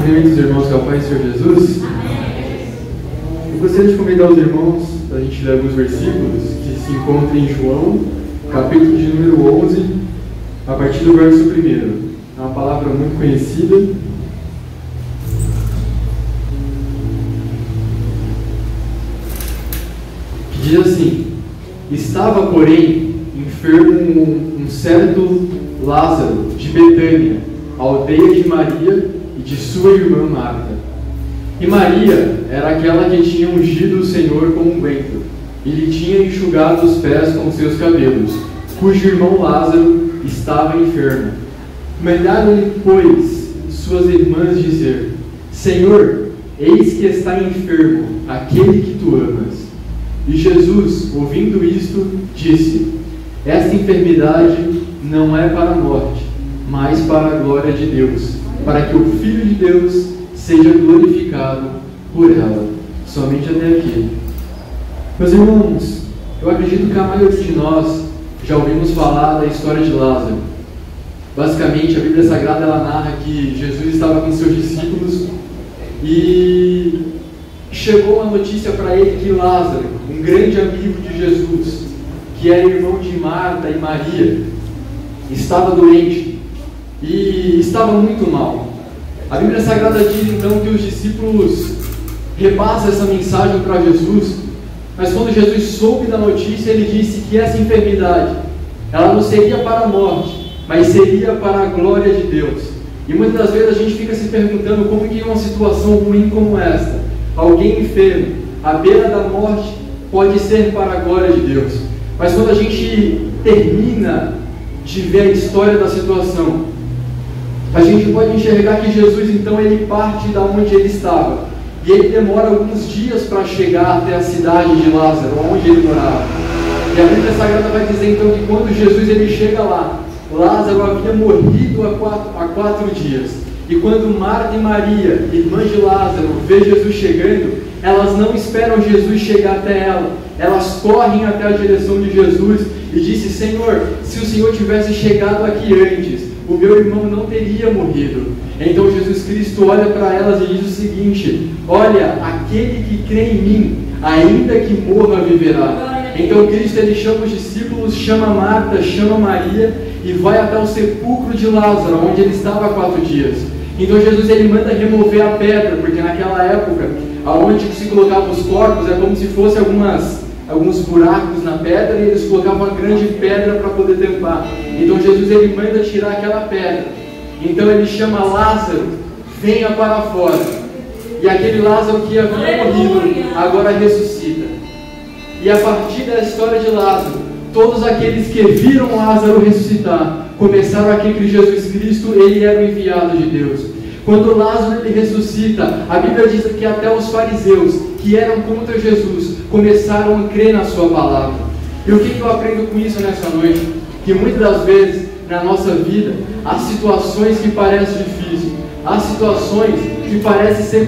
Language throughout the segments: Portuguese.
Cumprimento os irmãos que é o Pai do Senhor Jesus. Eu gostaria de convidar os irmãos para a gente ler alguns versículos que se encontram em João, capítulo de número 11, a partir do verso 1. É uma palavra muito conhecida. Que diz assim: estava, porém, enfermo um certo Lázaro de Betânia, aldeia de Maria e de sua irmã Marta. E Maria era aquela que tinha ungido o Senhor com unguento, e lhe tinha enxugado os pés com seus cabelos, cujo irmão Lázaro estava enfermo. Mandaram-lhe, pois, suas irmãs dizer: Senhor, eis que está enfermo aquele que tu amas. E Jesus, ouvindo isto, disse: esta enfermidade não é para a morte, mas para a glória de Deus, para que o Filho de Deus seja glorificado por ela. Somente até aqui. Meus irmãos, eu acredito que a maioria de nós já ouvimos falar da história de Lázaro. Basicamente, a Bíblia Sagrada ela narra que Jesus estava com seus discípulos e chegou uma notícia para ele que Lázaro, um grande amigo de Jesus, que era irmão de Marta e Maria, estava doente e estava muito mal. A Bíblia Sagrada diz então que os discípulos repassam essa mensagem para Jesus, mas quando Jesus soube da notícia, ele disse que essa enfermidade ela não seria para a morte, mas seria para a glória de Deus. E muitas das vezes a gente fica se perguntando como que uma situação ruim como esta, alguém enfermo, à beira da morte, pode ser para a glória de Deus. Mas quando a gente termina de ver a história da situação, a gente pode enxergar que Jesus então ele parte da onde ele estava e ele demora alguns dias para chegar até a cidade de Lázaro, onde ele morava. E a Bíblia Sagrada vai dizer então que quando Jesus ele chega lá, Lázaro havia morrido há 4 dias. E quando Marta e Maria, irmãs de Lázaro, vê Jesus chegando, elas não esperam Jesus chegar até ela. Elas correm até a direção de Jesus e dizem: Senhor, se o Senhor tivesse chegado aqui antes, o meu irmão não teria morrido. Então Jesus Cristo olha para elas e diz o seguinte: olha, aquele que crê em mim, ainda que morra, viverá. Então Cristo ele chama os discípulos, chama Marta, chama Maria e vai até o sepulcro de Lázaro, onde ele estava há 4 dias. Então Jesus ele manda remover a pedra, porque naquela época, aonde se colocavam os corpos, é como se fosse alguns buracos na pedra, e eles colocavam uma grande pedra para poder tampar. Então Jesus ele manda tirar aquela pedra. Então ele chama Lázaro, venha para fora. E aquele Lázaro que havia morrido, agora ressuscita. E a partir da história de Lázaro, todos aqueles que viram Lázaro ressuscitar, começaram a crer que Jesus Cristo ele era o enviado de Deus. Quando Lázaro ele ressuscita, a Bíblia diz que até os fariseus que eram contra Jesus começaram a crer na sua palavra. E o que eu aprendo com isso nessa noite? Que muitas das vezes na nossa vida há situações que parecem difíceis, há situações que parecem ser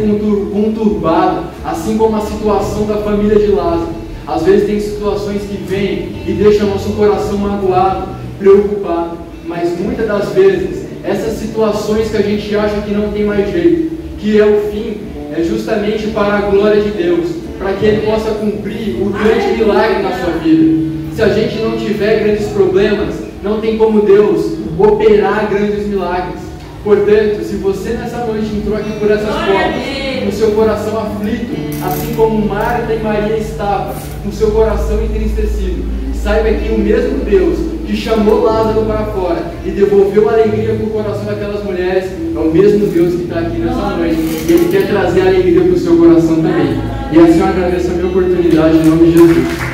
conturbadas, assim como a situação da família de Lázaro. Às vezes tem situações que vêm e deixam nosso coração magoado, preocupado, mas muitas das vezes essas situações que a gente acha que não tem mais jeito, que é o fim, é justamente para a glória de Deus, para que Ele possa cumprir o grande milagre na sua vida. Se a gente não tiver grandes problemas, não tem como Deus operar grandes milagres. Portanto, se você nessa noite entrou aqui por essas portas, com seu coração aflito, assim como Marta e Maria estavam, com seu coração entristecido, saiba que o mesmo Deus que chamou Lázaro para fora e devolveu a alegria para o coração daquelas mulheres, é o mesmo Deus que está aqui nessa noite, e Ele quer trazer alegria para o seu coração também. E assim eu agradeço a minha oportunidade em nome de Jesus.